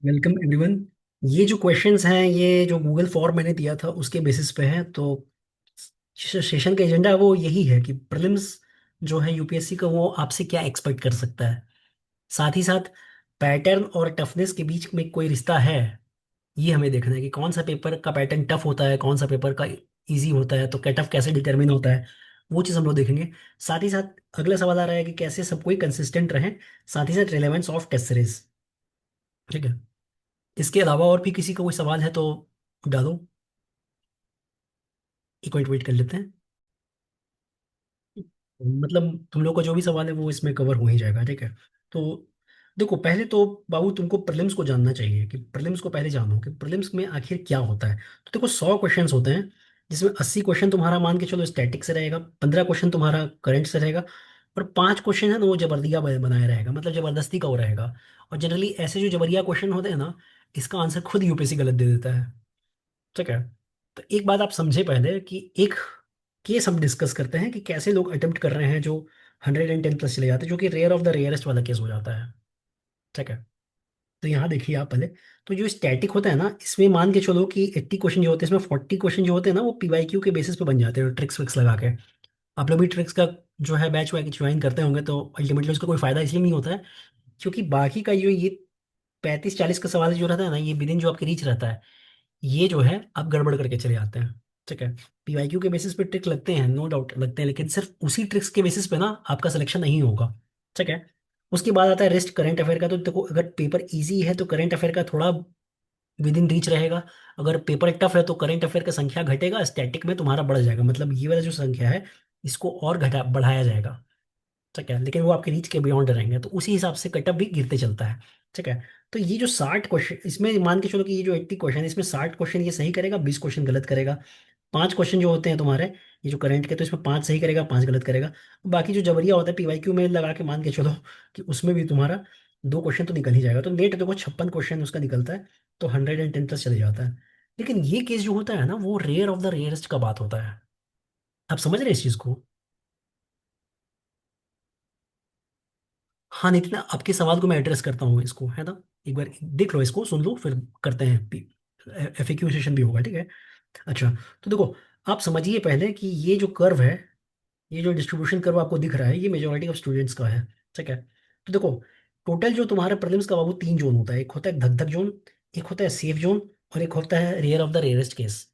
Welcome everyone. ये जो questions हैं, ये जो गूगल फॉर्म मैंने दिया था उसके बेसिस पे है। तो सेशन का एजेंडा वो यही है कि प्रीलिम्स जो है यूपीएससी का, वो आपसे क्या एक्सपेक्ट कर सकता है। साथ ही साथ पैटर्न और टफनेस के बीच में कोई रिश्ता है, ये हमें देखना है कि कौन सा पेपर का पैटर्न टफ होता है, कौन सा पेपर का इजी होता है, तो कट ऑफ कैसे डिटरमिन होता है, वो चीज़ हम लोग देखेंगे। साथ ही साथ अगला सवाल आ रहा है कि कैसे सब कोई कंसिस्टेंट रहे, साथ ही साथ रिलेवेंस ऑफ टेस्ट सीरीज। ठीक है। इसके अलावा और भी किसी का कोई सवाल है तो डालो। एक मिनट वेट कर लेते हैं। मतलब तुम लोग का जो भी सवाल है वो इसमें कवर हो ही जाएगा। ठीक है। तो देखो, पहले तो बाबू तुमको प्रीलिम्स को जानना चाहिए कि प्रीलिम्स को पहले जानो कि प्रीलिम्स में आखिर क्या होता है। तो देखो, 100 क्वेश्चंस होते हैं, जिसमें 80 क्वेश्चन तुम्हारा मान के चलो स्टैटिक से रहेगा, 15 क्वेश्चन तुम्हारा करंट से रहेगा, और 5 क्वेश्चन है ना वो जबरदिया बनाया रहेगा, मतलब जबरदस्ती का वो रहेगा। और जनरली ऐसे जो जबरिया क्वेश्चन होते हैं ना, इसका आंसर खुद यूपीएससी गलत दे देता है। ठीक है। तो एक बात आप समझे पहले कि एक केस हम डिस्कस करते हैं कि कैसे लोग अटेम्प्ट कर रहे हैं जो 110 प्लस चले जाते हैं, जो कि रेयर ऑफ द रेयरेस्ट वाला केस हो जाता है। ठीक है। तो यहाँ देखिए आप पहले, तो जो स्टैटिक होता है ना, इसमें मान के चलो कि 80 क्वेश्चन जो होते हैं, इसमें 40 क्वेश्चन जो होते हैं ना वो पीवाईक्यू के बेसिस पे बन जाते हैं, ट्रिक्स विक्स लगा के। आप लोग भी ट्रिक्स का जो है बैच ज्वाइन करते होंगे, तो अल्टीमेटली उसका कोई फायदा इसलिए नहीं होता है क्योंकि बाकी का जो ये 35-40 का सवाल जो रहता है ना, ये विदिन जो आपके रीच रहता है, ये जो है आप गड़बड़ करके चले जाते हैं। ठीक है। पीवाईक्यू के बेसिस पे ट्रिक लगते हैं, नो डाउट लगते हैं, लेकिन सिर्फ उसी ट्रिक्स के बेसिस पे ना आपका सिलेक्शन नहीं होगा। ठीक है। उसके बाद आता है रेस्ट करंट अफेयर का। तो देखो, अगर पेपर इजी है तो करंट अफेयर का थोड़ा विद इन रीच रहेगा। अगर पेपर टफ है तो करंट अफेयर का संख्या घटेगा, स्टैटिक में तुम्हारा बढ़ जाएगा, मतलब ये वाला जो संख्या है इसको और घटा बढ़ाया जाएगा। ठीक है। लेकिन वो आपके रीच के बियॉन्ड रहेंगे, तो उसी हिसाब से कटअप भी गिरते चलता है। ठीक है। तो ये जो 60 क्वेश्चन, इसमें मान के चलो कि ये जो 80 क्वेश्चन है, इसमें 60 क्वेश्चन ये सही करेगा, 20 क्वेश्चन गलत करेगा। 5 क्वेश्चन जो होते हैं तुम्हारे, ये जो करंट के, तो इसमें 5 सही करेगा, 5 गलत करेगा। बाकी जो जबरिया होता है पीवाईक्यू में लगा के मान के चलो कि उसमें भी तुम्हारा 2 क्वेश्चन तो निकल ही जाएगा। तो नेट देखो 56 क्वेश्चन उसका निकलता है, तो 110 प्लस चले जाता है। लेकिन ये केस जो होता है ना, वो रेयर ऑफ द रेयरेस्ट का बात होता है। आप समझ रहे हैं इस चीज को? हाँ नितिन, आपके सवाल को मैं एड्रेस करता हूँ इसको, है ना। एक बार देख लो, इसको सुन लो, फिर करते हैं। एफएक्यू सेशन भी होगा। ठीक है। अच्छा, तो देखो, आप समझिए पहले कि ये जो कर्व है, ये जो डिस्ट्रीब्यूशन कर्व आपको दिख रहा है, ये मेजोरिटी ऑफ स्टूडेंट्स का है। ठीक है। तो देखो, टोटल जो तुम्हारा प्रीलिम्स का बाबू 3 जोन होता है, एक होता है धक धक जोन, एक होता है सेफ जोन, और एक होता है rare of the rarest case.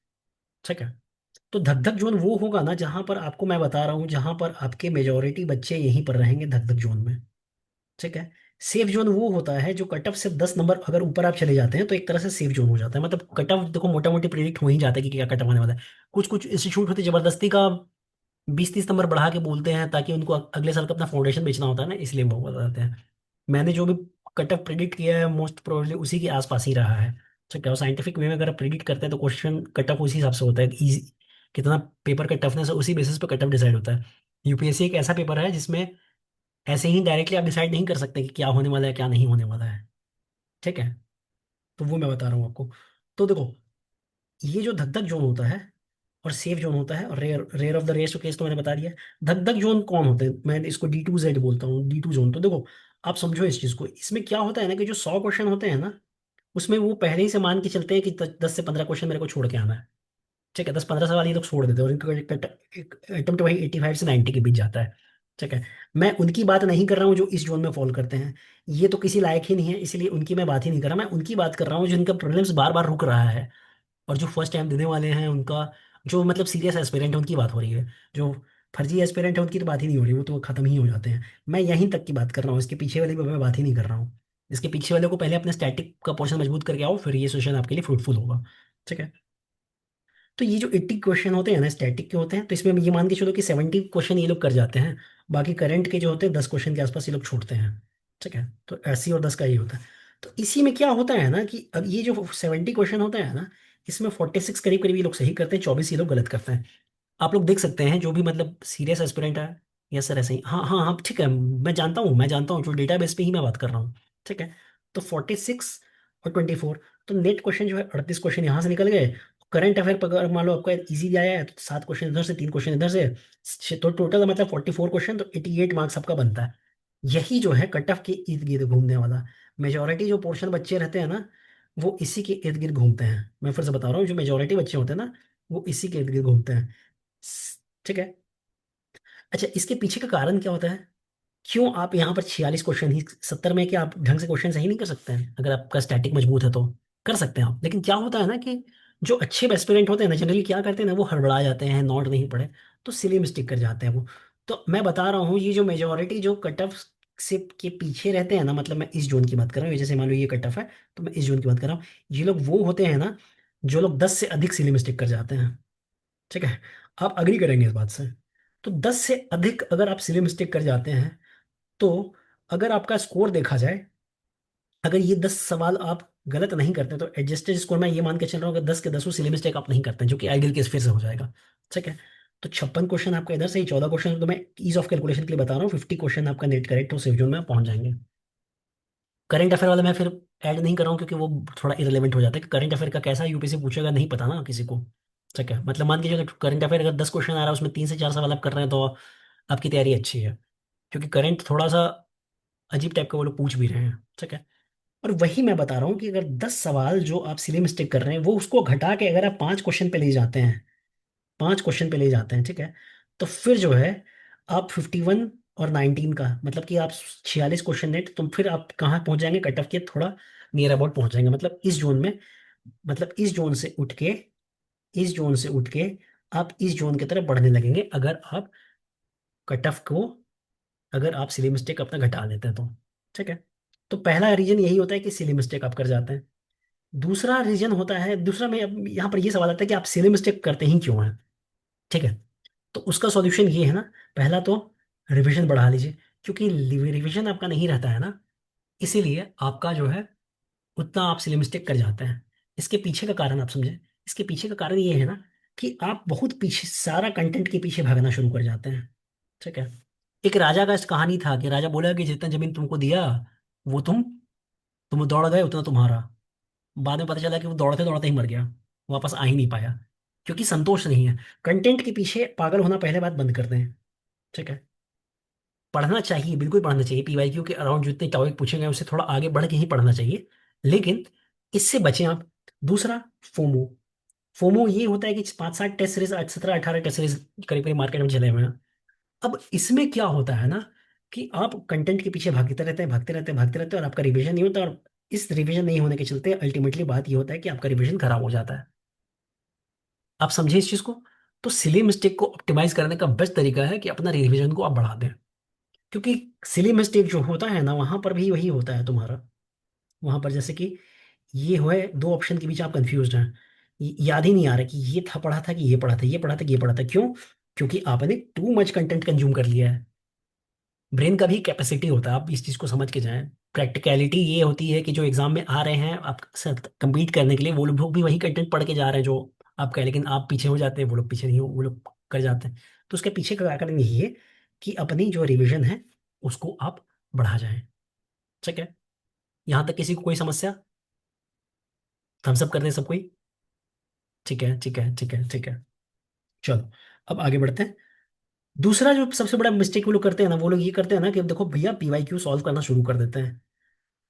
ठीक है। तो धक धक जोन वो होगा ना जहां पर आपको मैं बता रहा हूँ, जहां पर आपके मेजोरिटी बच्चे यहीं पर रहेंगे, धक धक जोन में। ठीक है। सेफ जोन वो होता है जो कट ऑफ से 10 नंबर अगर ऊपर आप चले जाते हैं तो एक तरह से सेफ जोन हो जाता है। मतलब कट ऑफ देखो मोटा मोटी प्रिडिक्ट हो ही जाता है कि क्या कट ऑफ आने वाला है। कुछ कुछ इंस्टीट्यूट होते हैं जबरदस्ती का 20-30 नंबर बढ़ा के बोलते हैं, ताकि उनको अगले साल का अपना फाउंडेशन बेचना होता है ना, इसलिए वो बताते हैं। मैंने जो भी कट ऑफ प्रिडिक्ट किया है, मोस्ट प्रोबेबली उसी के आसपास ही रहा है। ठीक है। और साइंटिफिक वे में अगर प्रिडिक्ट करते हैं तो क्वेश्चन कट ऑफ उसी हिसाब से होता है, इजी कितना पेपर का टफनेस है उसी बेसिस पे कट ऑफ डिसाइड होता है। यूपीएससी एक ऐसा पेपर है जिसमें ऐसे ही डायरेक्टली आप डिसाइड नहीं कर सकते कि क्या होने वाला है क्या नहीं होने वाला है। ठीक है। तो वो मैं बता रहा हूँ आपको। तो देखो, ये जो धक धक जोन होता है और सेफ जोन होता है और rare rare of the rare case तो मैंने बता दिया। धक धक जोन कौन होते हैं, मैं इसको D2Z बोलता हूँ, D2 जोन। तो देखो, आप समझो इस चीज को, इसमें क्या होता है ना कि जो 100 क्वेश्चन होते हैं ना, उसमें वो पहले ही से मान के चलते हैं कि 10 से 15 क्वेश्चन मेरे को छोड़ के आना है। ठीक है। 10-15 सवाल ये लोग छोड़ देते हैं, और इनका अटेम्प्ट वही 85 से 90 के बीच जाता है। ठीक है। मैं उनकी बात नहीं कर रहा हूँ जो इस जोन में फॉल करते हैं, ये तो किसी लायक ही नहीं है, इसलिए उनकी मैं बात ही नहीं कर रहा। मैं उनकी बात कर रहा हूँ जिनका प्रॉब्लम्स बार बार रुक रहा है, और जो फर्स्ट टाइम देने वाले हैं उनका, जो मतलब सीरियस एस्पिरेंट है उनकी बात हो रही है। जो फर्जी एस्पिरेंट है उनकी तो बात ही नहीं हो रही, वो तो खत्म ही हो जाते हैं। मैं यहीं तक की बात कर रहा हूँ, इसके पीछे वाले की मैं बात ही नहीं कर रहा हूँ। इसके पीछे वाले को पहले अपने स्टैटिक का पोर्शन मजबूत करके आओ, फिर ये सेशन आपके लिए फ्रूटफुल होगा। ठीक है। तो ये जो 80 क्वेश्चन होते हैं ना स्टैटिक के होते हैं, तो इसमें ये मान के चलो कि 70 क्वेश्चन ये लोग कर जाते हैं। बाकी करंट के जो होते हैं 10 क्वेश्चन के आसपास ये लोग छोड़ते हैं। ठीक है। तो 80 और 10 का ही होता है। तो इसी में क्या होता है ना कि अब ये जो 70 क्वेश्चन होते हैं ना, इसमें 46 करीब करीब ये लोग सही करते हैं, 24 ये लोग गलत करते हैं। आप लोग देख सकते हैं जो भी मतलब सीरियस एस्पिरेंट है। यस सर, ऐसे ही, हाँ हाँ हाँ, ठीक है, मैं जानता हूँ जो डेटाबेस पे ही मैं बात कर रहा हूँ। ठीक है। तो 46 और 24, तो नेट क्वेश्चन जो है 38 क्वेश्चन यहाँ से निकल गए। करंट अफेयर पर अगर मान लो आपका इजी आया है तो 7 क्वेश्चन इधर से, 3 क्वेश्चन इधर से, तो टोटल मतलब 44 क्वेश्चन, तो 88 मार्क्स आपका बनता है। यही जो है कट ऑफ के इर्द गिर्द घूमने वाला, मेजोरिटी जो पोर्शन बच्चे रहते हैं ना, वो इसी के इर्द गिर्द घूमते हैं। मैं फिर से बता रहा हूँ, जो मेजोरिटी बच्चे होते हैं ना, वो इसी के इर्द गिर्द घूमते हैं। ठीक है। अच्छा, इसके पीछे का कारण क्या होता है? क्यों आप यहाँ पर 46 क्वेश्चन ही, 70 में क्या आप ढंग से क्वेश्चन सही नहीं कर सकते हैं? अगर आपका स्टैटिक मजबूत है तो कर सकते हैं आप, लेकिन क्या होता है ना कि जो अच्छे एस्पिरेंट होते हैं ना, जनरली क्या करते हैं ना, वो हड़बड़ा जाते हैं, नोट नहीं पढ़े, तो सिली मिस्टेक कर जाते हैं वो। तो मैं बता रहा हूँ, ये जो मेजोरिटी जो कट ऑफ से के पीछे रहते हैं ना, मतलब मैं इस जोन की बात कर रहा हूँ, जैसे मान लो ये कट ऑफ है, तो मैं इस जोन की बात कर रहा हूँ। ये लोग वो होते हैं ना, जो लोग 10 से अधिक सिली मिस्टेक कर जाते हैं। ठीक है। आप अग्री करेंगे इस बात से? तो 10 से अधिक अगर आप सिली मिस्टेक कर जाते हैं, तो अगर आपका स्कोर देखा जाए, अगर ये 10 सवाल आप गलत नहीं करते तो एडजस्टेड स्कोर में ये मान के चल रहा हूँ, अगर 10 के 10 सिली मिस्टेक आप नहीं करते हैं, जो कि आइडियल केस फिर से हो जाएगा। ठीक है। तो 56 क्वेश्चन आपका इधर से ही, 14 क्वेश्चन तो मैं ईज ऑफ कैलकुलेशन के लिए बता रहा हूँ, 50 क्वेश्चन आपका नेट करेक्ट हो, सेफ जोन में आप पहुंच जाएंगे। करंट अफेयर वाला मैं फिर ऐड नहीं कर रहा हूँ, क्योंकि वो थोड़ा इरेलीवेंट हो जाता है कि करंट अफेयर का कैसा यूपीएससी पूछेगा नहीं पता ना किसी को। ठीक है, मतलब मान के चलो करंट अफेयर अगर 10 क्वेश्चन आ रहा है, उसमें 3 से 4 सवाल आप कर रहे हैं, तो आपकी तैयारी अच्छी है, क्योंकि करंट थोड़ा सा अजीब टाइप का वो लोग पूछ भी रहे हैं। ठीक है। और वही मैं बता रहा हूँ कि अगर 10 सवाल जो आप सिली मिस्टेक कर रहे हैं, वो उसको घटा के अगर आप 5 क्वेश्चन पे ले जाते हैं, 5 क्वेश्चन पे ले जाते हैं, ठीक है, तो फिर जो है आप 51 और 19 का मतलब कि आप 46 क्वेश्चन नेट, तो फिर आप कहाँ पहुंच जाएंगे? कट ऑफ के थोड़ा नियर अबाउट पहुंच जाएंगे, मतलब इस जोन में, मतलब इस जोन से उठ के आप इस जोन की तरफ बढ़ने लगेंगे, अगर आप कट ऑफ को, अगर आप सिली मिस्टेक अपना घटा लेते हैं तो। ठीक है। तो पहला रीजन यही होता है कि सिली मिस्टेक आप कर जाते हैं। दूसरा रीजन होता है, दूसरा में अब यहाँ पर ये सवाल आता है कि आप सिली मिस्टेक करते ही क्यों हैं? ठीक है। तो उसका सॉल्यूशन ये है ना, पहला तो रिवीजन बढ़ा लीजिए, क्योंकि रिवीजन आपका नहीं रहता है ना, इसीलिए आपका जो है उतना आप सिली मिस्टेक कर जाते हैं। इसके पीछे का कारण आप समझे? इसके पीछे का कारण ये है ना कि आप बहुत पीछे, सारा कंटेंट के पीछे भागना शुरू कर जाते हैं। ठीक है। एक राजा का कहानी था कि राजा बोला कि जितना जमीन तुमको दिया, वो तुम दौड़ गए उतना तुम्हारा। बाद में पता चला कि वो दौड़ते दौड़ते ही मर गया, वापस आ ही नहीं पाया, क्योंकि संतोष नहीं है। कंटेंट के पीछे पागल होना पहले बात बंद कर दें। ठीक है। पढ़ना चाहिए, बिल्कुल पढ़ना चाहिए, पीवाईक्यू के अराउंड जितने टॉपिक पूछे गए उससे थोड़ा आगे बढ़ के ही पढ़ना चाहिए, लेकिन इससे बचें आप। दूसरा, फोमो। फोमो ये होता है कि 5-7 टेस्ट सीरीज, 17-18 टेस्ट सीरीज करीब करीब मार्केट में चले हुए हैं। अब इसमें क्या होता है ना कि आप कंटेंट के पीछे भागते रहते हैं, भागते रहते हैं, भागते रहते हैं, और आपका रिवीजन नहीं होता, और इस रिवीजन नहीं होने के चलते अल्टीमेटली बात ये होता है कि आपका रिवीजन खराब हो जाता है। आप समझे इस चीज को? तो सिली मिस्टेक को ऑप्टिमाइज करने का बेस्ट तरीका है कि अपना रिवीजन को आप बढ़ा दें, क्योंकि सिली मिस्टेक जो होता है ना, वहां पर भी वही होता है तुम्हारा। वहां पर जैसे कि ये हुए, दो ऑप्शन के बीच आप कंफ्यूज हैं, याद ही नहीं आ रहा कि ये था पढ़ा था कि ये पढ़ा था, ये पढ़ा था कि ये पढ़ा था, क्यों? क्योंकि आपने टू मच कंटेंट कंज्यूम कर लिया है। ब्रेन का भी कैपेसिटी होता है, आप इस चीज को समझ के जाएं। प्रैक्टिकलिटी ये होती है कि जो एग्जाम में आ रहे हैं आप कंपीट करने के लिए, वो लोग भी वही कंटेंट पढ़ के जा रहे हैं जो आपका है, लेकिन आप पीछे हो जाते हैं, वो लोग पीछे नहीं हो, वो लोग कर जाते हैं। तो उसके पीछे का कारण यही है कि अपनी जो रिवीजन है उसको आप बढ़ा जाएं। ठीक है। यहाँ तक किसी को कोई समस्या? थम्स अप कर दे सब कोई? ठीक है, ठीक है, ठीक है, ठीक है। चलो, अब आगे बढ़ते हैं। दूसरा जो सबसे बड़ा मिस्टेक वो लोग करते हैं ना, वो लोग ये करते हैं ना कि अब देखो भैया, पीवाईक्यू सॉल्व करना शुरू कर देते हैं।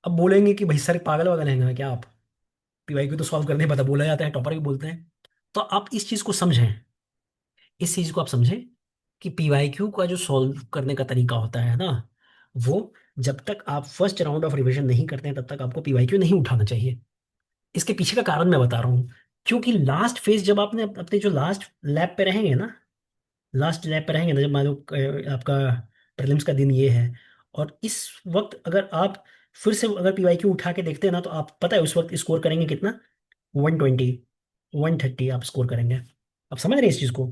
अब बोलेंगे कि भाई सर पागल वागल हैं क्या आप? पीवाईक्यू तो सॉल्व करने पता, बोला जाता है, टॉपर भी बोलते हैं। तो आप इस चीज को समझें, इस चीज को आप समझें कि पीवाईक्यू का जो सॉल्व करने का तरीका होता है ना, वो जब तक आप फर्स्ट राउंड ऑफ रिवीजन नहीं करते हैं, तब तक आपको पीवाईक्यू नहीं उठाना चाहिए। इसके पीछे का कारण मैं बता रहा हूँ, क्योंकि लास्ट फेज जब आपने अपने जो लास्ट लैब पे रहेंगे ना, लास्ट लैब पे रहेंगे ना, जब मान लो आपका प्रीलिम्स का दिन ये है, और इस वक्त अगर आप फिर से अगर पीवाईक्यू उठा के देखते हैं ना, तो आप पता है उस वक्त स्कोर करेंगे कितना? 120, 130 आप स्कोर करेंगे। आप समझ रहे हैं इस चीज को?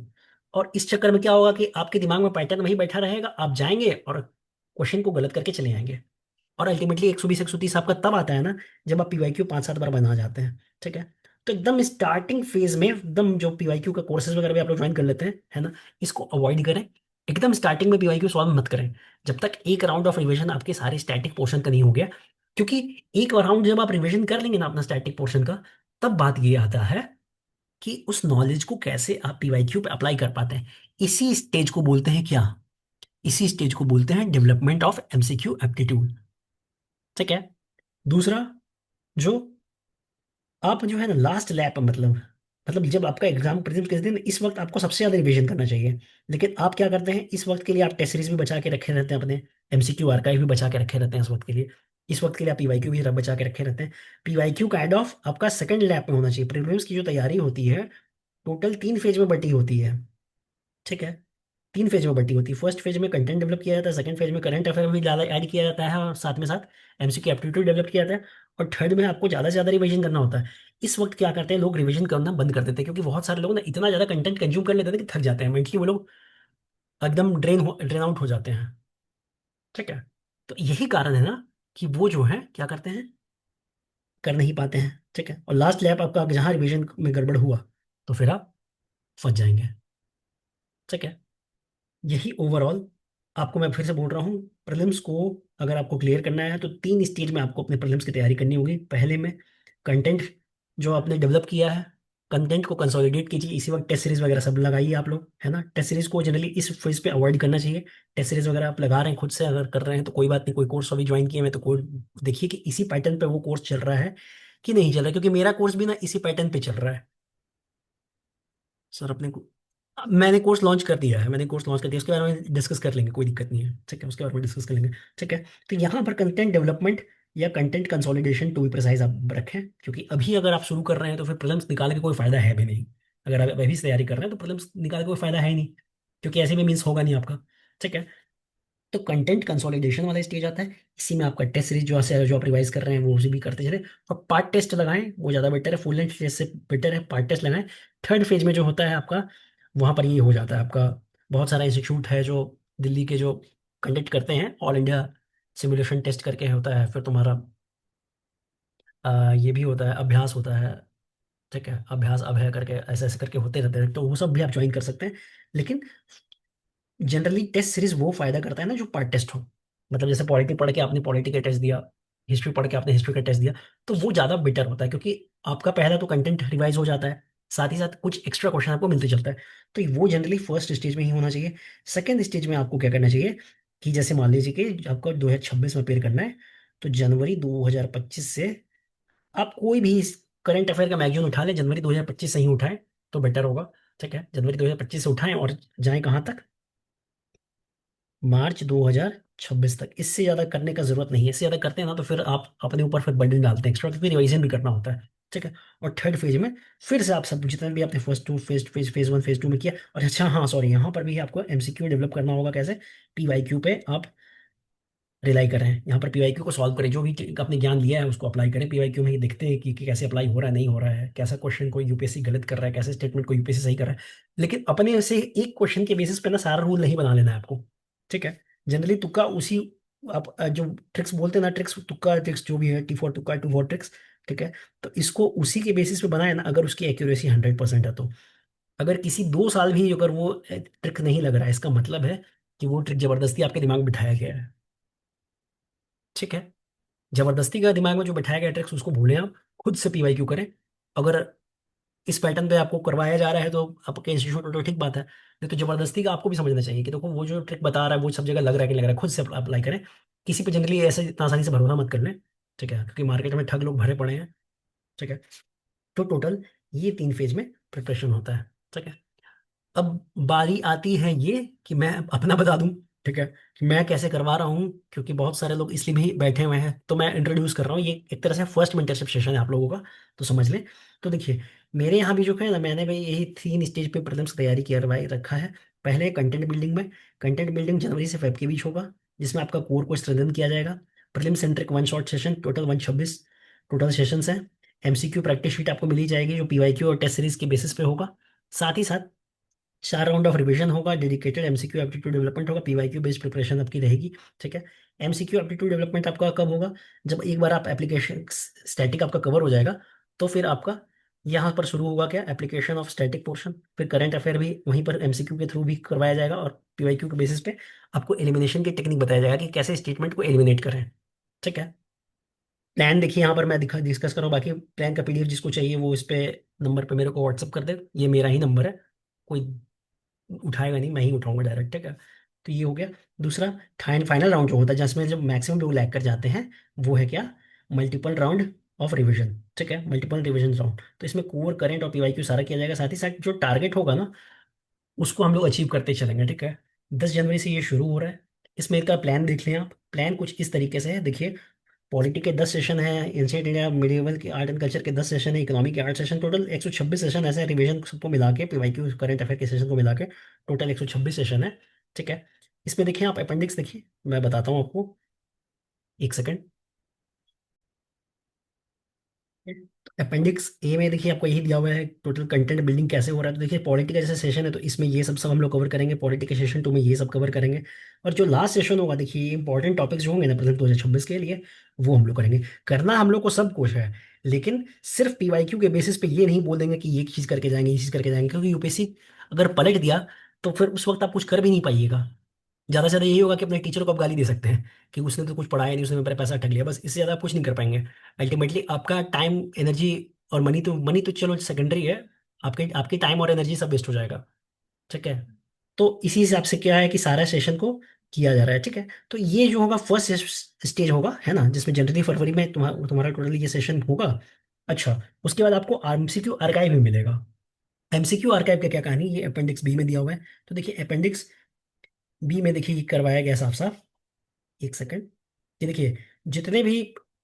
और इस चक्कर में क्या होगा कि आपके दिमाग में पैटर्न वही बैठा रहेगा, आप जाएंगे और क्वेश्चन को गलत करके चले आएंगे, और अल्टीमेटली 120 130 आपका तब आता है ना, जब आप पीवाईक्यू 5-7 बार बना जाते हैं। ठीक है। तो एकदम स्टार्टिंग फेज में, एकदम जो पीवाईक्यू का कोर्सेज वगैरह भी आप लोग ज्वाइन कर लेते हैं, है ना, इसको अवॉइड करें। एकदम स्टार्टिंग में पीवाईक्यू सॉल्व मत करें, जब तक एक राउंड ऑफ रिवीजन आपके सारे स्टैटिक पोर्शन का नहीं हो गया। क्योंकि एक राउंड जब आप रिवीजन कर लेंगे ना अपना स्टैटिक पोर्शन का, तब बात ये आता है कि उस नॉलेज को कैसे आप पीवाईक्यू पे अप्लाई कर पाते हैं। इसी स्टेज को बोलते हैं क्या? इसी स्टेज को बोलते हैं डेवलपमेंट ऑफ एमसीक्यू एप्टीट्यूड। ठीक है। दूसरा, जो आप जो है ना लास्ट लैप, मतलब जब आपका एग्जाम प्रीलिम्स के दिन, इस वक्त आपको सबसे ज्यादा रिवीजन करना चाहिए। लेकिन आप क्या करते हैं इस वक्त के लिए, आप टेस्ट सीरीज भी बचा के रखे रहते हैं, अपने एमसीक्यू आर्काइव भी बचा के रखे रहते हैं इस वक्त के लिए। इस वक्त के लिए आप पीवाईक्यू भी बचा के रखे रहते हैं। पीवाईक्यू काइंड ऑफ आपका सेकंड लैप में होना चाहिए। प्रीलिम्स की जो तैयारी होती है टोटल 3 फेज में बटी होती है। ठीक है। 3 फेज में बटी होती है। फर्स्ट फेज में कंटेंट डेवलप किया जाता है, सेकंड फेज में करंट अफेयर भी ज़्यादा ऐड किया जाता है, और साथ में साथ एमसीक्यू एप्टीट्यूड डेवलप किया जाता है। और थर्ड में आपको ज़्यादा से ज़्यादा रिवीजन करना होता है। इस वक्त क्या करते हैं लोग, रिवीजन करना बंद कर देते हैं, क्योंकि बहुत सारे लोग ना इतना ज़्यादा कंटेंट कंज्यूम कर लेते हैं कि थक जाते हैं मेंटली, वो लोग एकदम ड्रेन आउट हो जाते हैं। ठीक है। तो यही कारण है ना कि वो जो है क्या करते हैं, कर नहीं पाते हैं। ठीक है। और लास्ट लैप आपका जहाँ रिवीजन में गड़बड़ हुआ तो फिर आप फंस जाएंगे। ठीक है। यही ओवरऑल, आपको मैं फिर से बोल रहा हूँ, प्रीलिम्स को अगर आपको क्लियर करना है तो 3 स्टेज में आपको अपने प्रीलिम्स की तैयारी करनी होगी। पहले में कंटेंट जो आपने डेवलप किया है, कंटेंट को कंसोलिडेट कीजिए। इसी वक्त टेस्ट सीरीज वगैरह सब लगाइए आप लोग, है ना। टेस्ट सीरीज को जनरली इस फेज पे अवॉइड करना चाहिए। टेस्ट सीरीज वगैरह आप लगा रहे हैं खुद से, अगर कर रहे हैं तो कोई बात नहीं, कोई कोर्स अभी ज्वाइन किए हैं तो कोई देखिए कि इसी पैटर्न पे वो कोर्स चल रहा है कि नहीं चल रहा है, क्योंकि मेरा कोर्स भी ना इसी पैटर्न पे चल रहा है। सर अपने को, मैंने कोर्स लॉन्च कर दिया है, मैंने कोर्स लॉन्च कर दिया, उसके बारे में डिस्कस कर लेंगे, कोई दिक्कत नहीं है। ठीक है, उसके बारे में डिस्कस कर लेंगे। ठीक है। तो यहाँ पर कंटेंट डेवलपमेंट या content consolidation to be precise आप रखें, क्योंकि अभी अगर आप शुरू कर रहे हैं तो फिर प्रीलिम्स निकाल के कोई फायदा है भी नहीं। अगर आप अभी से तैयारी कर रहे हैं तो प्रीलिम्स निकाल के कोई फायदा है ही नहीं, क्योंकि ऐसे भी मीन्स होगा नहीं आपका। ठीक है। तो कंटेंट कंसोलिडेशन वाला स्टेज आता है। इसी में आपका टेस्ट सीरीज जो आप रिवाइज कर रहे हैं वो उसे भी करते चले, और पार्ट टेस्ट लगाएं, वो ज़्यादा बेटर है। फुल लेंथ टेस्ट से बेटर है पार्ट टेस्ट लगाएं। थर्ड फेज में जो होता है आपका, वहाँ पर ये हो जाता है आपका, बहुत सारा इंस्टीट्यूट है जो दिल्ली के जो कंडक्ट करते हैं, ऑल इंडिया सिमुलेशन टेस्ट करके होता है। फिर तुम्हारा ये भी होता है, अभ्यास होता है। ठीक है, अभ्यास अभय करके ऐसे ऐसे करके होते रहते हैं, तो वो सब भी आप ज्वाइन कर सकते हैं। लेकिन जनरली टेस्ट सीरीज वो फायदा करता है ना जो पार्ट टेस्ट हो। मतलब जैसे पॉलिटी पढ़ के आपने पॉलिटी का टेस्ट दिया, हिस्ट्री पढ़ के आपने हिस्ट्री का टेस्ट दिया, तो वो ज़्यादा बेटर होता है, क्योंकि आपका पहला तो कंटेंट रिवाइज हो जाता है, साथ ही साथ कुछ एक्स्ट्रा क्वेश्चन आपको मिलते चलता है। तो वो जनरली फर्स्ट स्टेज में ही होना चाहिए। सेकेंड स्टेज में आपको क्या करना चाहिए कि जैसे मान लीजिए कि आपको 2026 में पेयर करना है, तो जनवरी 2025 से आप कोई भी करंट अफेयर का मैगजीन उठा लें, जनवरी 2025 से ही उठाएं तो बेटर होगा। ठीक है, जनवरी 2025 से उठाएं और जाएं कहाँ तक, मार्च 2026 तक। इससे ज्यादा करने का जरूरत नहीं है, इससे ज्यादा करते हैं ना तो फिर आप अपने ऊपर फिर बर्डन डालते हैं एक्स्ट्रा, क्योंकि रिवाइजन भी करना होता है। ठीक है। और थर्ड फेज में फिर से आप सब जितने भी आपने first two phase one phase two में किया, और अच्छा हाँ सॉरी, यहाँ पर भी आपको एमसीक्यू डेवलप करना होगा। कैसे, पीवाईक्यू पे आप रिलाई कर रहे हैं, यहाँ पर पीवाईक्यू को सॉल्व करें, जो भी आपने ज्ञान लिया है उसको अप्लाई करें पीवाईक्यू में, ही देखते हैं कि कैसे अप्लाई हो रहा है नहीं हो रहा है, कैसा क्वेश्चन को यूपीएससी गलत कर रहा है, कैसे स्टेटमेंट को यूपीएससी सही कर रहा है। लेकिन अपने से एक क्वेश्चन के बेसिस पे ना सारा रूल नहीं बना लेना है आपको। ठीक है। जनरली तुक्का उसी, आप जो ट्रिक्स बोलते हैं ना, ट्रिक्स तुक्का ट्रिक्स जो भी है, टी फॉर तुक्का, टू फॉर ट्रिक्स। ठीक है। तो इसको उसी के बेसिस पे बनाए ना, अगर उसकी एक्यूरेसी 100% है तो। अगर किसी 2 साल भी अगर वो ट्रिक नहीं लग रहा है, इसका मतलब है कि वो ट्रिक जबरदस्ती आपके दिमाग में बिठाया गया है। ठीक है। जबरदस्ती का दिमाग में जो बैठाया गया ट्रिक्स उसको भूलें आप, खुद से पीवाईक्यू करें। अगर इस पैटर्न पे आपको करवाया जा रहा है तो आपके इंस्टीट्यूट में तो ठीक बात है, नहीं तो जबरदस्ती का आपको भी समझना चाहिए कि देखो वो जो ट्रिक बता रहा है वो सब जगह लग रहा है कि नहीं लग रहा है, खुद से अप्लाई करें। किसी पे जनरली ऐसे इतना आसानी से भरोसा मत कर लें। ठीक है, क्योंकि मार्केट में ठग लोग भरे पड़े हैं। ठीक है। तो टोटल ये 3 फेज में प्रिपरेशन होता है। ठीक है। अब बारी आती है ये कि मैं अपना बता दूं। ठीक है, कि मैं कैसे करवा रहा हूँ, क्योंकि बहुत सारे लोग इसलिए भी बैठे हुए हैं, तो मैं इंट्रोड्यूस कर रहा हूँ। ये एक तरह से फर्स्ट मेंटरशिप सेशन है आप लोगों का, तो समझ लें। तो देखिए, मेरे यहाँ भी जो है ना, मैंने भाई यही 3 स्टेज पे प्रीलिम्स की तैयारी करवाई रखा है। पहले कंटेंट बिल्डिंग में, कंटेंट बिल्डिंग जनवरी से फेब के बीच होगा, जिसमें आपका कोर को स्ट्रेंथन किया जाएगा। Prelim centric one shot session, total 126 total sessions हैं। एमसीक्यू प्रैक्टिस शीट आपको मिली जाएगी, जो पीवाईक्यू और टेस्ट सीरीज के बेसिस पे होगा। साथ ही साथ 4 राउंड ऑफ रिवीजन होगा, डेडिकेटेड एमसीक्यू एप्टीट्यूड डेवलपमेंट होगा, पीवाईक्यू बेस्ड प्रिपरेशन आपकी रहेगी। ठीक है। एमसीक्यू एप्टीट्यूड डेवलपमेंट आपका कब होगा, जब एक बार आप एप्लीकेशन स्टैटिक आपका कवर हो जाएगा, तो फिर आपका यहाँ पर शुरू होगा क्या, एप्लीकेशन ऑफ स्टैटिक पोर्शन। फिर करंट अफेयर भी वहीं पर एमसीक्यू के थ्रू भी करवाया जाएगा, और पीवाईक्यू के बेसिस पे आपको एलिमिनेशन की टेक्निक बताया जाएगा कि कैसे स्टेटमेंट को एलिमिनेट करें। ठीक है। प्लान देखिए यहाँ पर मैं दिखा डिस्कस करूँ, बाकी प्लान का पीडीएफ जिसको चाहिए वो इस पे नंबर पे मेरे को व्हाट्सअप कर दे, ये मेरा ही नंबर है। कोई उठाएगा नहीं, मैं ही उठाऊंगा डायरेक्ट। ठीक है। तो ये हो गया। दूसरा फाइनल राउंड जो होता है जिसमें जब मैक्सिमम लोग लैग कर जाते हैं, वो है क्या? Multiple round of revision. ठीक है, मल्टीपल रिवीजन राउंड। तो इसमें कोर, करंट और पीवाईक्यू सारा किया जाएगा, साथ ही साथ जो टारगेट होगा ना, उसको हम लोग अचीव करते चलेंगे। ठीक है, 10 जनवरी से ये शुरू हो रहा है। इसमें इसका प्लान देख लें आप। प्लान कुछ इस तरीके से है, देखिए। पॉलिटी के 10 सेशन है, एंशिएंट इंडिया मिडिवल के आर्ट एंड कल्चर के 10 सेशन है, इकोनॉमी के 8 सेशन, टोटल 126 सेशन ऐसे रिवीजन सबको मिला के, पीवाईक्यू करंट अफेयर के सेशन को मिला के टोटल 126 सेशन है। ठीक है, इसमें देखिए आप अपेंडिक्स देखिए, मैं बताता हूँ आपको, एक सेकंड। अपेंडिक्स ए में देखिए आपको यही दिया हुआ है, टोटल कंटेंट बिल्डिंग कैसे हो रहा है। तो देखिए पॉलिटी का जैसे सेशन है तो इसमें ये सब हम लोग कवर करेंगे, पॉलिटी के सेशन 2 में ये सब कवर करेंगे। और जो लास्ट सेशन होगा, देखिए इंपॉर्टेंट टॉपिक्स जो होंगे ना प्रेजेंट 2026 के लिए, वो हम लोग करेंगे। करना हम लोग को सब कुछ है, लेकिन सिर्फ पीवाईक्यू के बेसिस पे ये नहीं बोल देंगे कि ये चीज़ करके जाएंगे, ये चीज़ करके जाएंगे, क्योंकि यूपीएससी अगर पलट दिया तो फिर उस वक्त आप कुछ कर भी नहीं पाइएगा। ज़्यादा से ज़्यादा यही होगा कि अपने टीचर को आप गाली दे सकते हैं कि उसने तो कुछ पढ़ाया नहीं, उसने मेरा पैसा ठग लिया, बस इससे ज़्यादा आप कुछ नहीं कर पाएंगे। अल्टीमेटली आपका टाइम, एनर्जी और मनी तो चलो सेकेंडरी है। आपके आपकी टाइम और एनर्जी सब वेस्ट हो जाएगा। ठीक है, तो इसी हिसाब से क्या है कि सारा सेशन को किया जा रहा है। ठीक है, तो ये जो होगा फर्स्ट स्टेज होगा, है ना, जिसमें जनवरी फरवरी में तुम्हारा टोटल ये सेशन होगा। अच्छा, उसके बाद आपको एमसीक्यू आर्काइव भी मिलेगा। एमसीक्यू आर्काइव का क्या कहानी, ये अपेंडिक्स बी में दिया हुआ है। तो देखिए अपेंडिक्स बी में देखिए ये करवाया गया साफ साफ, एक सेकंड। ये देखिए, जितने भी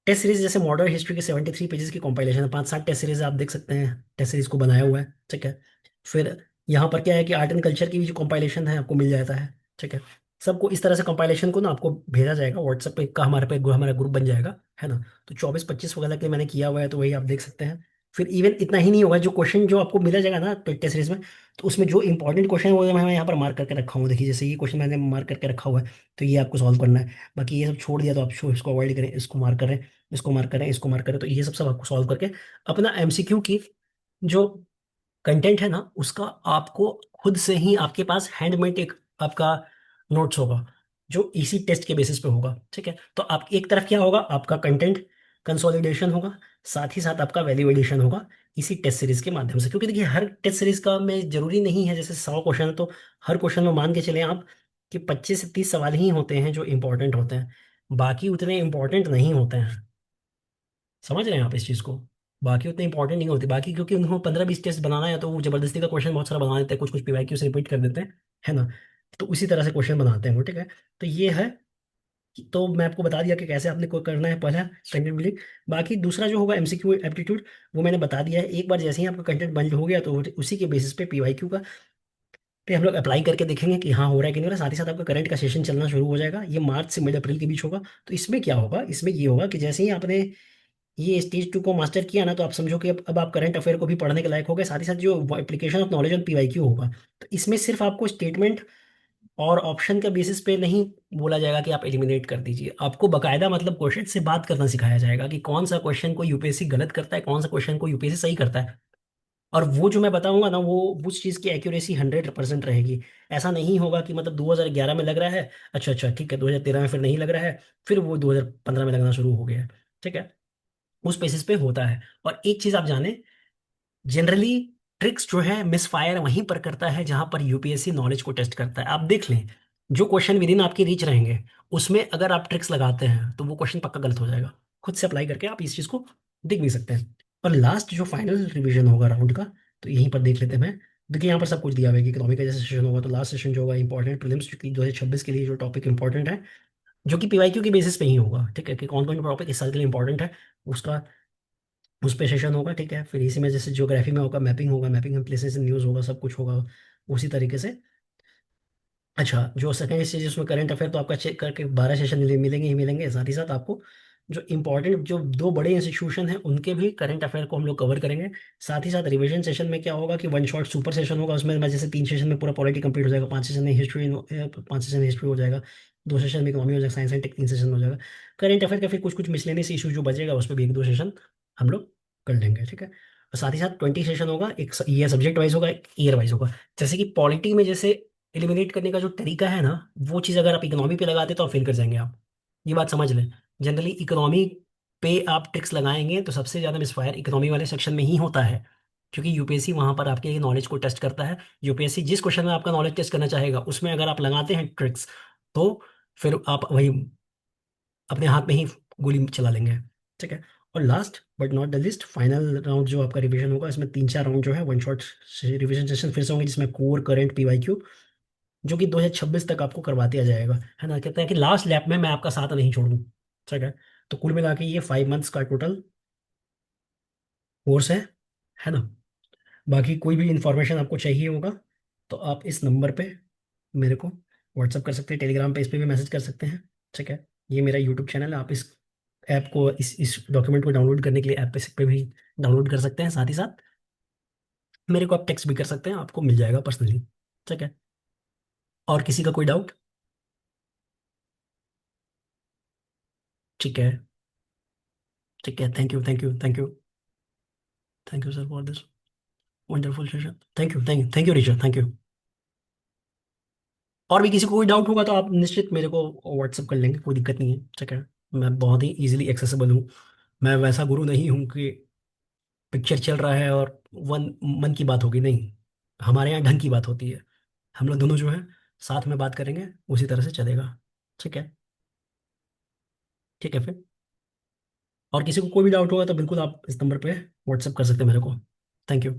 टेस्ट सीरीज, जैसे मॉडर्न हिस्ट्री के 73 पेजेस की कॉम्पाइलेशन है, 5-7 टेस्ट सीरीज आप देख सकते हैं, टेस्ट सीरीज को बनाया हुआ है। ठीक है, फिर यहाँ पर क्या है कि आर्ट एंड कल्चर की भी जो कॉम्पाइलेशन है आपको मिल जाता है। ठीक है, सबको इस तरह से कंपाइलेशन को ना आपको भेजा जाएगा व्हाट्सएप पे, का हमारे पे हमारा ग्रुप बन जाएगा, है ना। तो 24-25 वगैरह के मैंने किया हुआ है, तो वही आप देख सकते हैं। फिर इवन इतना ही नहीं होगा, जो क्वेश्चन जो आपको मिला जाएगा ना टेस्ट सीरीज में, तो उसमें जो इंपॉर्टेंट क्वेश्चन है वो मैं यहाँ पर मार्क करके रखा हूँ। देखिए जैसे ये क्वेश्चन मैंने मार्क करके रखा हुआ है, तो ये आपको सॉल्व करना है। बाकी ये सब छोड़ दिया तो आप इसको अवॉइड करें, इसको मार्क करें, इसको मार्क करें, इसको मार्क करें। तो ये सब सब आपको सॉल्व करके अपना एमसीक्यू की जो कंटेंट है ना, उसका आपको खुद से ही आपके पास हैंडमेड एक आपका नोट्स होगा, जो इसी टेस्ट के बेसिस पे होगा। ठीक है, तो आप एक तरफ क्या होगा, आपका कंटेंट कंसोलिडेशन होगा, साथ ही साथ आपका वैल्यूएडिशन होगा इसी टेस्ट सीरीज के माध्यम से। क्योंकि देखिए हर टेस्ट सीरीज का में जरूरी नहीं है, जैसे 100 क्वेश्चन है तो हर क्वेश्चन में मान के चले आप कि 25 से 30 सवाल ही होते हैं जो इंपॉर्टेंट होते हैं, बाकी उतने इंपॉर्टेंट नहीं होते हैं। समझ रहे हैं आप इस चीज़ को? बाकी उतने इंपॉर्टेंट नहीं होती बाकी, क्योंकि उन्होंने 15-20 टेस्ट बनाना है तो वो जबरदस्ती का क्वेश्चन बहुत सारा बना देते हैं, कुछ कुछ पीवाईक्यू से रिपीट कर देते हैं, है ना। तो उसी तरह से क्वेश्चन बनाते हैं वो। ठीक है, तो ये है तो मैं आपको बता दिया कि कैसे आपने को करना है, पहला कंटेंट बिल्डिंग। बाकी दूसरा जो होगा एमसीक्यू एप्टीट्यूड, वो मैंने बता दिया है। एक बार जैसे ही आपका कंटेंट बंद हो गया तो उसी के बेसिस पे पीवाईक्यू का पे हम लोग अप्लाई करके देखेंगे कि हाँ हो रहा है कि नहीं हो रहा। साथ ही साथ आपका करंट का सेशन चलना शुरू हो जाएगा, ये मार्च से मिड अप्रैल के बीच होगा। तो इसमें क्या होगा, इसमें ये होगा कि जैसे ही आपने ये स्टेज 2 को मास्टर किया ना, तो आप समझो कि अब आप करंट अफेयर को भी पढ़ने के लायक हो गए। साथ ही साथ जो application of knowledge on PYQ होगा, तो इसमें सिर्फ आपको स्टेटमेंट और ऑप्शन के बेसिस पे नहीं बोला जाएगा कि आप एलिमिनेट कर दीजिए, आपको बकायदा मतलब क्वेश्चन से बात करना सिखाया जाएगा कि कौन सा क्वेश्चन को यूपीएससी गलत करता है, कौन सा क्वेश्चन को यूपीएससी सही करता है। और वो जो मैं बताऊंगा ना, वो उस चीज़ की एक्यूरेसी 100% रहेगी। ऐसा नहीं होगा कि मतलब 2011 में लग रहा है, अच्छा अच्छा ठीक है, 2013 में फिर नहीं लग रहा है, फिर वो 2015 में लगना शुरू हो गया है। ठीक है, उस बेसिस पे होता है। और एक चीज़ आप जाने, जनरली ट्रिक्स जो है मिस फायर वहीं पर करता है जहां पर यूपीएससी नॉलेज को टेस्ट करता है। आप देख लें, जो क्वेश्चन विद इन आपकी रीच रहेंगे, उसमें अगर आप ट्रिक्स लगाते हैं तो वो क्वेश्चन पक्का गलत हो जाएगा। खुद से अप्लाई करके आप इस चीज़ को देख भी सकते हैं। और लास्ट जो फाइनल रिवीजन होगा राउंड का, तो यहीं पर देख लेते हैं। मैं देखिए यहाँ पर सब कुछ दिया हुआ है कि इकोनॉमिक का जैसे सेशन होगा, तो लास्ट सेशन जो होगा इंपॉर्टेंट प्रीलिम्स 2026 के लिए जो टॉपिक इंपॉर्टेंट है, जो कि पीवाईक्यू के बेसिस पे ही होगा। ठीक है, कि कौन कौन टॉपिक इस साल के लिए इंपॉर्टेंट है, उसका उस पे सेशन होगा। ठीक है, फिर इसी में जैसे ज्योग्राफी में होगा मैपिंग, होगा मैपिंग एंड प्लेसेस न्यूज़ होगा, सब कुछ होगा उसी तरीके से। अच्छा, जो सेकंड स्टेज है उसमें करंट अफेयर तो आपका चेक करके 12 सेशन मिलेंगे ही मिलेंगे। साथ ही साथ आपको जो इंपॉर्टेंट जो दो बड़े इंस्टीट्यूशन हैं उनके भी करंट अफेयर को हम लोग कवर करेंगे। साथ ही साथ रिवीजन सेशन में क्या होगा कि वन शॉट सुपर सेशन होगा, उसमें मैं जैसे 3 सेशन में पूरा पॉलिटी कंप्लीट हो जाएगा, 5 सेशन में हिस्ट्री, 5 सेशन में हिस्ट्री हो जाएगा, 2 सेशन में इकोनॉमी हो जाएगा, साइंस एंड टेक 3 सेशन हो जाएगा। करंट अफेयर का फिर कुछ कुछ मिसलेनियस इशू जो बचेगा उस पर भी 1-2 सेशन हम लोग कर लेंगे। ठीक है, और साथ ही साथ 20 सेशन होगा, एक ये सब्जेक्ट वाइज होगा, एक ईयर वाइज होगा। जैसे कि पॉलिटी में जैसे एलिमिनेट करने का जो तरीका है ना, वो चीज़ अगर आप इकोनॉमी पे लगाते तो आप फेल कर जाएंगे आप, ये बात समझ लें। जनरली इकोनॉमी पे आप ट्रिक्स लगाएंगे तो सबसे ज़्यादा मिसफायर इकोनॉमी वाले सेक्शन में ही होता है। क्योंकि यूपीएससी वहां पर आपके नॉलेज को टेस्ट करता है। यूपीएससी जिस क्वेश्चन में आपका नॉलेज टेस्ट करना चाहेगा उसमें अगर आप लगाते हैं ट्रिक्स, तो फिर आप वही अपने हाथ में ही गोली चला लेंगे। ठीक है। और last but not the list, final round जो आपका रिवीजन होगा, इसमें 3-4 राउंड जो है वन शॉट रिवीजन सेशन फिर से होंगे, जिसमें कोर, करंट, पीवाईक्यू, जो कि 2026 तक आपको करवा दिया जाएगा। है ना, कहते हैं कि लास्ट लैप में मैं आपका साथ नहीं छोड़ूं। ठीक है। तो कुल मिला के ये 5 मंथ्स का टोटल कोर्स है ना। बाकी कोई भी इंफॉर्मेशन आपको चाहिए होगा तो आप इस नंबर पे मेरे को व्हाट्सअप कर सकते हैं, टेलीग्राम पे इस पे भी मैसेज कर सकते हैं। ठीक है। ये मेरा यूट्यूब चैनल है, आप इस ऐप को, इस डॉक्यूमेंट को डाउनलोड करने के लिए ऐप पे भी डाउनलोड कर सकते हैं। साथ ही साथ मेरे को आप टेक्स्ट भी कर सकते हैं, आपको मिल जाएगा पर्सनली। ठीक है। और किसी का कोई डाउट? ठीक है। ठीक है। Thank you, thank you, thank you. Thank you sir for this wonderful session. Thank you, thank you, thank you Risha, thank you. और भी किसी को कोई डाउट होगा तो आप निश्चित मेरे को व्हाट्सअप कर लेंगे, कोई दिक्कत नहीं है। ठीक है। मैं बहुत ही इजीली एक्सेसिबल हूँ। मैं वैसा गुरु नहीं हूँ कि पिक्चर चल रहा है और वन मन की बात होगी, नहीं। हमारे यहाँ ढंग की बात होती है। हम लोग दोनों जो है साथ में बात करेंगे, उसी तरह से चलेगा। ठीक है। ठीक है फिर। और किसी को कोई भी डाउट होगा तो बिल्कुल आप इस नंबर पे व्हाट्सअप कर सकते हैं मेरे को। Thank you.